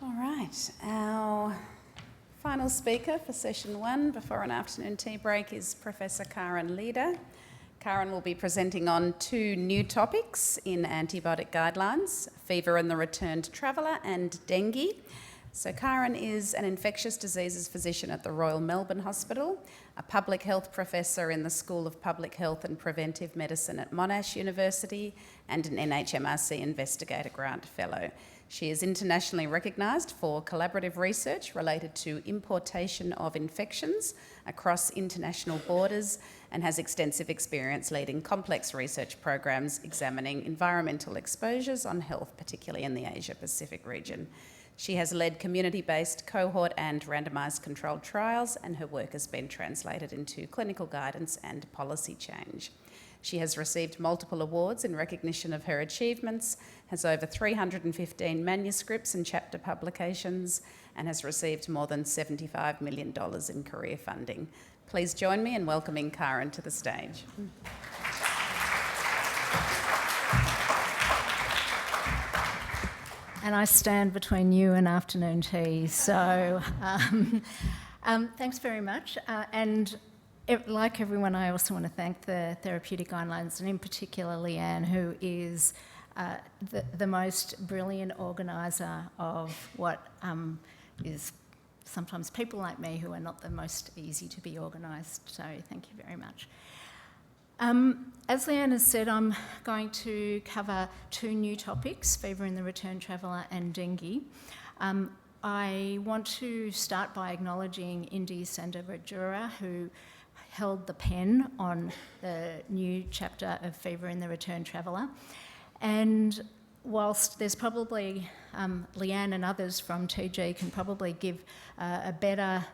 All right, our final speaker for session 1 before an afternoon tea break is Professor Karin Leeder. Karin will be presenting on 2 new topics in Antibiotic Guidelines, fever in the returned traveller and dengue. So Karin is an infectious diseases physician at the Royal Melbourne Hospital, a public health professor in the School of Public Health and Preventive Medicine at Monash University, and an NHMRC Investigator Grant Fellow. She is internationally recognised for collaborative research related to importation of infections across international borders and has extensive experience leading complex research programs examining environmental exposures on health, particularly in the Asia-Pacific region. She has led community-based cohort and randomised controlled trials, and her work has been translated into clinical guidance and policy change. She has received multiple awards in recognition of her achievements, has over 315 manuscripts and chapter publications, and has received more than $75 million in career funding. Please join me in welcoming Karin to the stage. And I stand between you and afternoon tea, so thanks very much. Like everyone, I also want to thank the Therapeutic Guidelines, and in particular Leanne, who is the most brilliant organiser of what is sometimes people like me who are not the most easy to be organised. So thank you very much. As Leanne has said, I'm going to cover 2 new topics, fever in the return traveller and dengue. I want to start by acknowledging Indi Sandarajura, who held the pen on the new chapter of Fever in the Return Traveller. And whilst there's probably Leanne and others from TG can probably give a better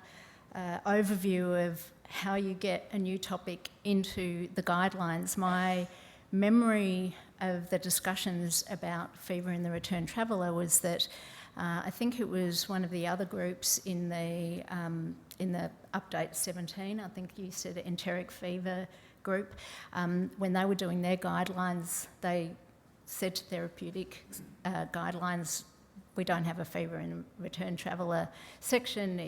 overview of how you get a new topic into the guidelines, my memory of the discussions about fever in the return traveller was that I think it was one of the other groups in the update 17, I think you said enteric fever group, when they were doing their guidelines, they said to Therapeutic Guidelines, we don't have a fever in return traveller section,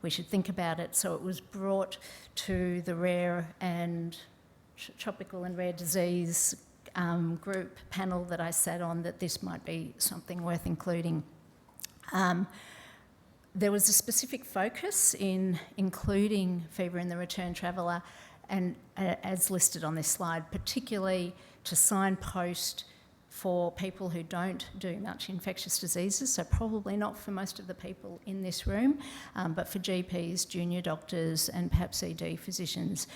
we should think about it. So it was brought to the rare and tropical and rare disease group panel that I sat on, that this might be something worth including. There was a specific focus in including fever in the return traveller, and as listed on this slide, particularly to signpost for people who don't do much infectious diseases, so probably not for most of the people in this room, but for GPs, junior doctors and perhaps ED physicians,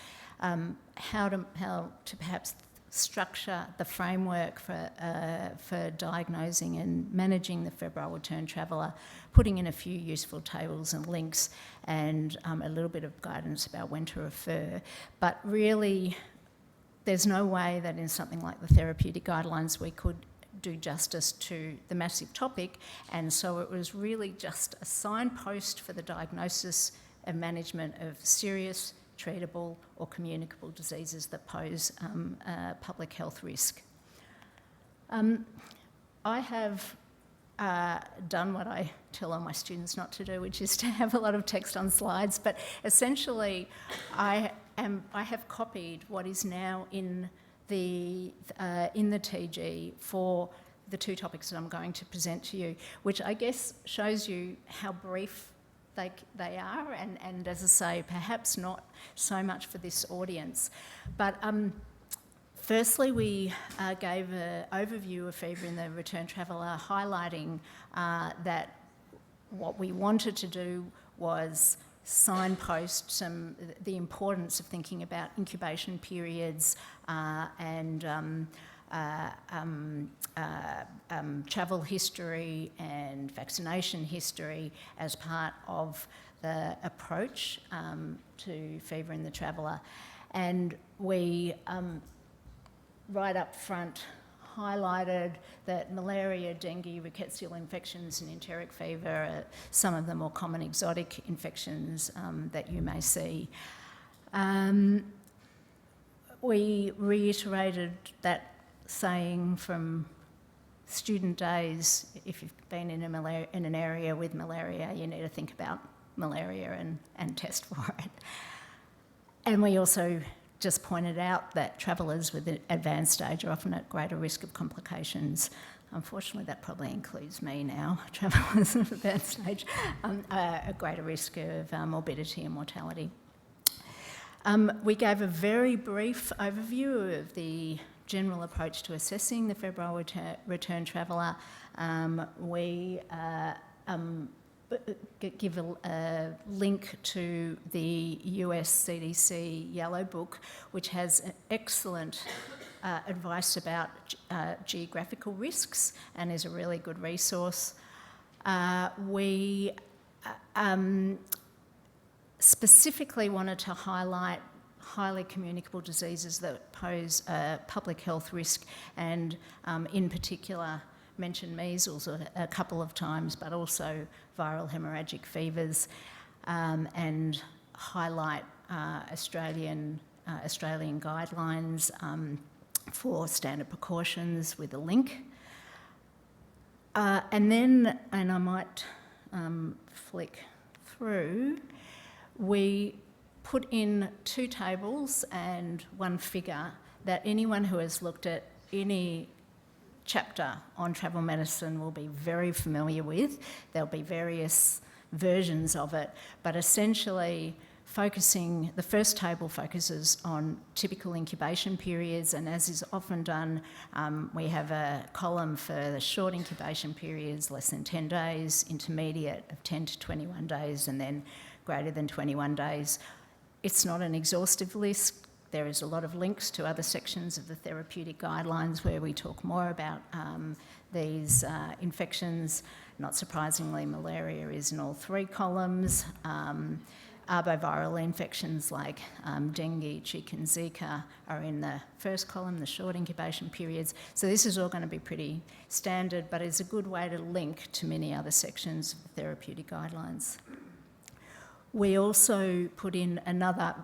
how to perhaps structure the framework for diagnosing and managing the febrile return traveller, putting in a few useful tables and links, and a little bit of guidance about when to refer. But really, there's no way that in something like the Therapeutic Guidelines we could do justice to the massive topic, and so it was really just a signpost for the diagnosis and management of serious, treatable or communicable diseases that pose public health risk. I have done what I tell all my students not to do, which is to have a lot of text on slides, but essentially I have copied what is now in the TG for the 2 topics that I'm going to present to you, which I guess shows you how brief they are, and as I say, perhaps not so much for this audience. But firstly, we gave an overview of fever in the return traveller, highlighting that what we wanted to do was signpost the importance of thinking about incubation periods and travel history and vaccination history as part of the approach to fever in the traveller. And we, right up front, highlighted that malaria, dengue, rickettsial infections and enteric fever are some of the more common exotic infections that you may see. We reiterated that saying from student days, if you've been in an area with malaria, you need to think about malaria and test for it. And we also just pointed out that travellers with an advanced stage are often at greater risk of complications. Unfortunately, that probably includes me now, travellers with advanced stage, a greater risk of morbidity and mortality. We gave a very brief overview of the general approach to assessing the febrile return traveller. We give a link to the US CDC Yellow Book, which has an excellent advice about geographical risks and is a really good resource. We specifically wanted to highlight highly communicable diseases that pose a public health risk, and in particular mentioned measles a couple of times, but also viral hemorrhagic fevers, and highlight Australian guidelines for standard precautions with a link. And I might flick through, we put in 2 tables and 1 figure that anyone who has looked at any chapter on travel medicine will be very familiar with. There'll be various versions of it, but essentially the first table focuses on typical incubation periods, and as is often done, we have a column for the short incubation periods, less than 10 days, intermediate of 10 to 21 days, and then greater than 21 days. It's not an exhaustive list. There is a lot of links to other sections of the Therapeutic Guidelines where we talk more about these infections. Not surprisingly, malaria is in all 3 columns. Arboviral infections like dengue, Zika and Zika are in the first column, the short incubation periods. So this is all going to be pretty standard, but it's a good way to link to many other sections of the Therapeutic Guidelines. We also put in another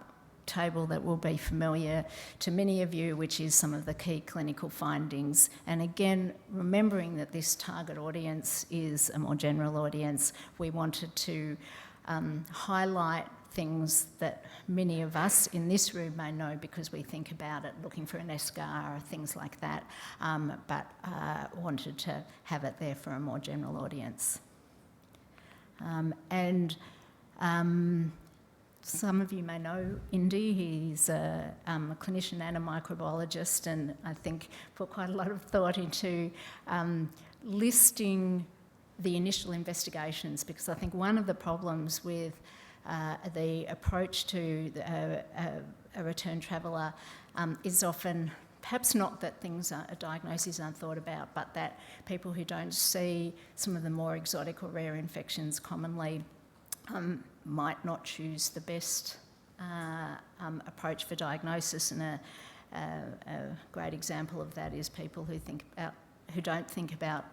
table that will be familiar to many of you, which is some of the key clinical findings. And again, remembering that this target audience is a more general audience, we wanted to highlight things that many of us in this room may know because we think about it, looking for an eSCAR or things like that, but wanted to have it there for a more general audience. Some of you may know Indy. He's a clinician and a microbiologist, and I think put quite a lot of thought into listing the initial investigations, because I think one of the problems with the approach to a return traveller is often perhaps not that diagnoses aren't thought about, but that people who don't see some of the more exotic or rare infections commonly might not choose the best approach for diagnosis. And a great example of that is people who don't think about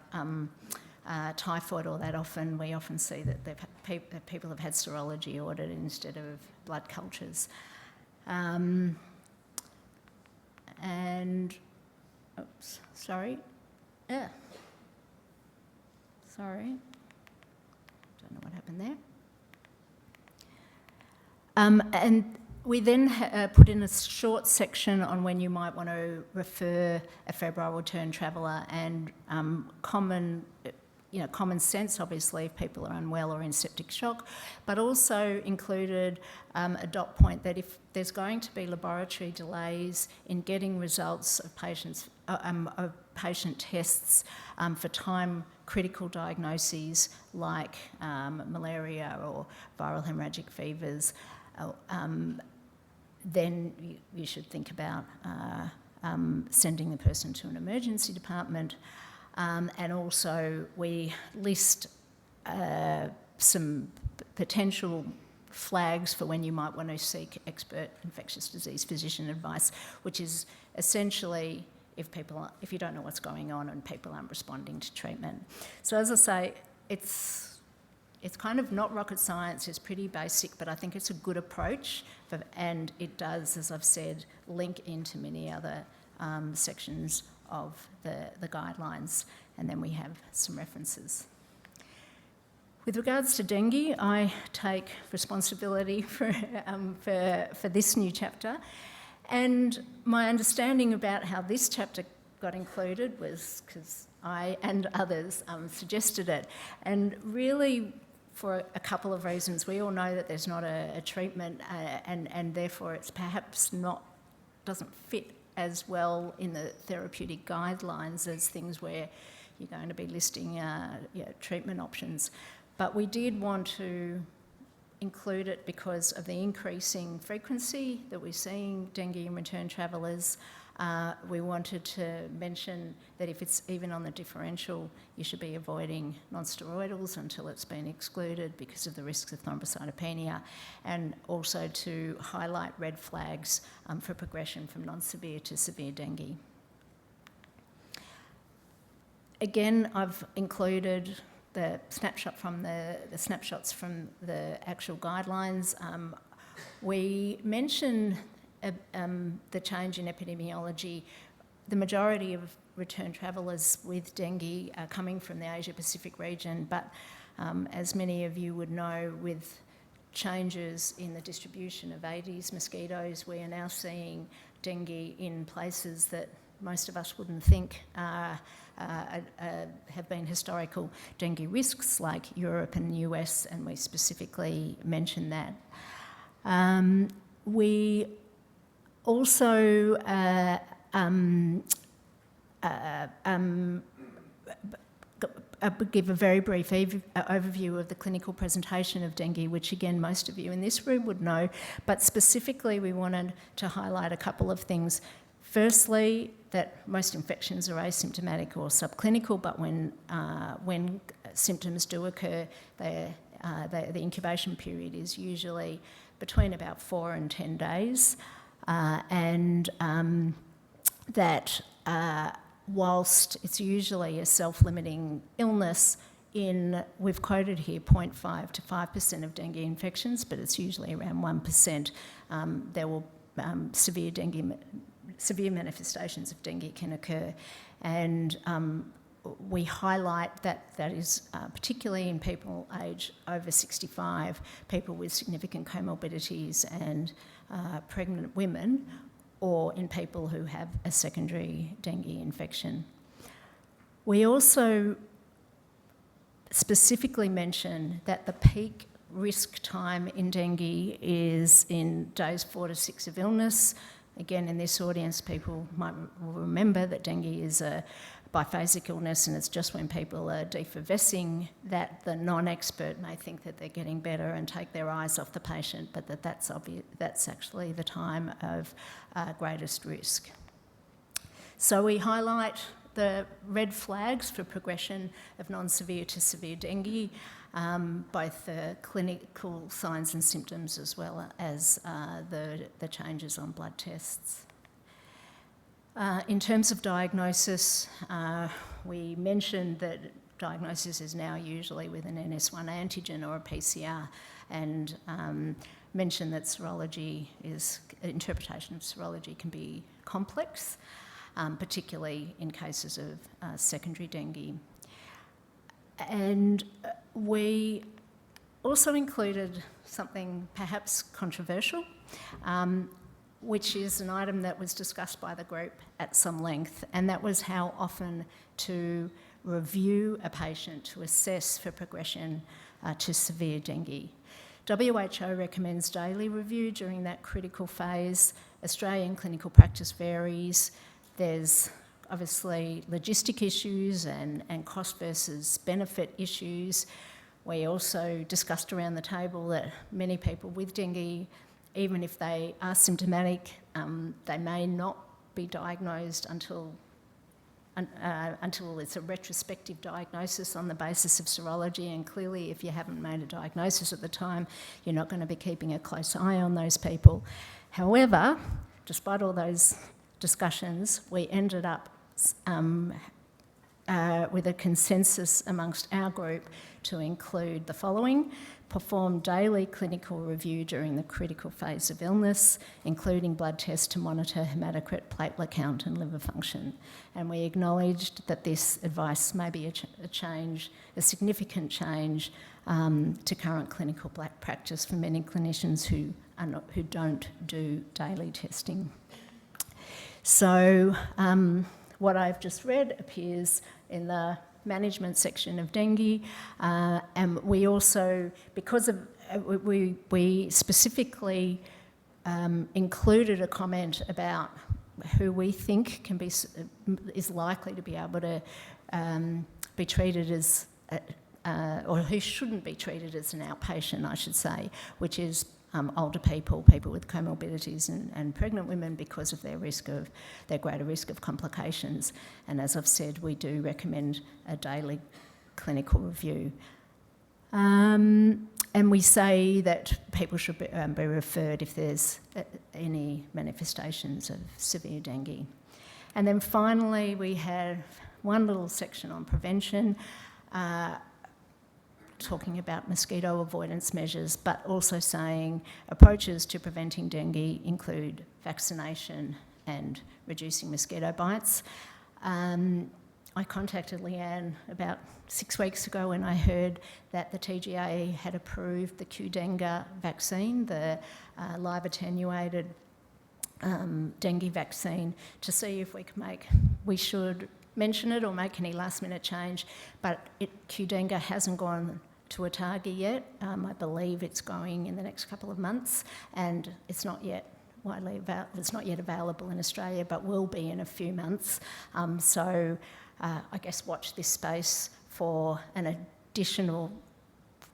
typhoid all that often. We often see that people have had serology ordered instead of blood cultures. Sorry. Don't know what happened there. And we then put in a short section on when you might want to refer a febrile return traveller, and common sense, obviously, if people are unwell or in septic shock, but also included a dot point that if there's going to be laboratory delays in getting results of patient tests for time-critical diagnoses like malaria or viral hemorrhagic fevers, then you should think about sending the person to an emergency department. And also we list some potential flags for when you might want to seek expert infectious disease physician advice, which is essentially if you don't know what's going on and people aren't responding to treatment. So as I say, it's kind of not rocket science, it's pretty basic, but I think it's a good approach, and it does, as I've said, link into many other sections of the guidelines, and then we have some references. With regards to dengue, I take responsibility for this new chapter, and my understanding about how this chapter got included was because I and others suggested it, and really for a couple of reasons. We all know that there's not a treatment, and therefore it's perhaps doesn't fit as well in the therapeutic guidelines as things where you're going to be listing treatment options. But we did want to include it because of the increasing frequency that we're seeing dengue in return travellers. We wanted to mention that if it's even on the differential, you should be avoiding non-steroidals until it's been excluded because of the risks of thrombocytopenia, and also to highlight red flags for progression from non-severe to severe dengue. Again, I've included the snapshots from the actual guidelines. We mention the change in epidemiology. The majority of return travellers with dengue are coming from the Asia-Pacific region, but as many of you would know, with changes in the distribution of Aedes mosquitoes, we are now seeing dengue in places that most of us wouldn't think have been historical dengue risks, like Europe and the US, and we specifically mention that. We also give a very brief overview of the clinical presentation of dengue, which again most of you in this room would know, but specifically we wanted to highlight a couple of things. Firstly, that most infections are asymptomatic or subclinical, but when symptoms do occur, the incubation period is usually between about 4 and 10 days, and that whilst it's usually a self-limiting illness, we've quoted here 0.5 to 5% of dengue infections, but it's usually around 1%. There will severe manifestations of dengue can occur, and we highlight that is particularly in people aged over 65, people with significant comorbidities, and pregnant women, or in people who have a secondary dengue infection. We also specifically mention that the peak risk time in dengue is in days 4 to 6 of illness. Again, in this audience, people might remember that dengue is a biphasic illness, and it's just when people are defervescing that the non-expert may think that they're getting better and take their eyes off the patient, but that's actually the time of greatest risk. So we highlight the red flags for progression of non-severe to severe dengue, both the clinical signs and symptoms as well as the changes on blood tests. In terms of diagnosis, we mentioned that diagnosis is now usually with an NS1 antigen or a PCR, and mentioned that interpretation of serology can be complex, particularly in cases of secondary dengue. And we also included something perhaps controversial, which is an item that was discussed by the group at some length, and that was how often to review a patient to assess for progression to severe dengue. WHO recommends daily review during that critical phase. Australian clinical practice varies. There's obviously logistic issues and cost versus benefit issues. We also discussed around the table that many people with dengue, even if they are symptomatic, they may not be diagnosed until it's a retrospective diagnosis on the basis of serology, and clearly if you haven't made a diagnosis at the time, you're not going to be keeping a close eye on those people. However, despite all those discussions, we ended up with a consensus amongst our group to include the following: perform daily clinical review during the critical phase of illness, including blood tests to monitor hematocrit, platelet count and liver function. And we acknowledged that this advice may be a significant change to current clinical practice for many clinicians who don't do daily testing. So what I've just read appears in the management section of dengue, and we also, because of we specifically included a comment about who we think is likely to be able to be treated as, or who shouldn't be treated as an outpatient, I should say, which is older people with comorbidities and pregnant women because of their greater risk of complications. And as I've said, we do recommend a daily clinical review. And we say that people should be referred if there's any manifestations of severe dengue. And then finally, we have one little section on prevention, talking about mosquito avoidance measures, but also saying approaches to preventing dengue include vaccination and reducing mosquito bites. I contacted Leanne about 6 weeks ago when I heard that the TGA had approved the Qdenga vaccine, the live attenuated dengue vaccine, to see if we should mention it or make any last minute change, but Qdenga hasn't gone to a target yet. I believe it's going in the next couple of months, and it's not yet available in Australia, but will be in a few months. So I guess watch this space for an additional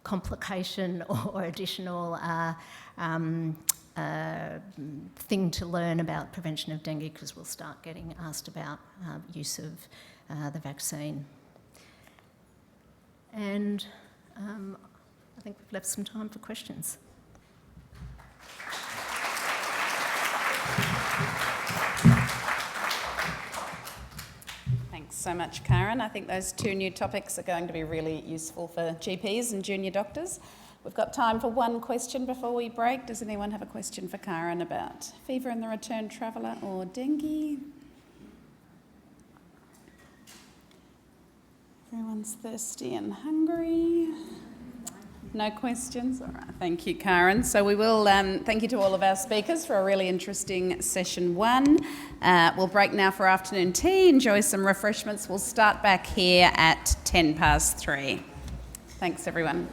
complication or additional thing to learn about prevention of dengue, because we'll start getting asked about use of the vaccine. And I think we've left some time for questions. Thanks so much, Karin. I think those two new topics are going to be really useful for GPs and junior doctors. We've got time for one question before we break. Does anyone have a question for Karin about fever in the return traveller or dengue? Everyone's thirsty and hungry. No questions? All right, thank you, Karin. So we will thank you to all of our speakers for a really interesting session one. We'll break now for afternoon tea, enjoy some refreshments. We'll start back here at 3:10. Thanks, everyone.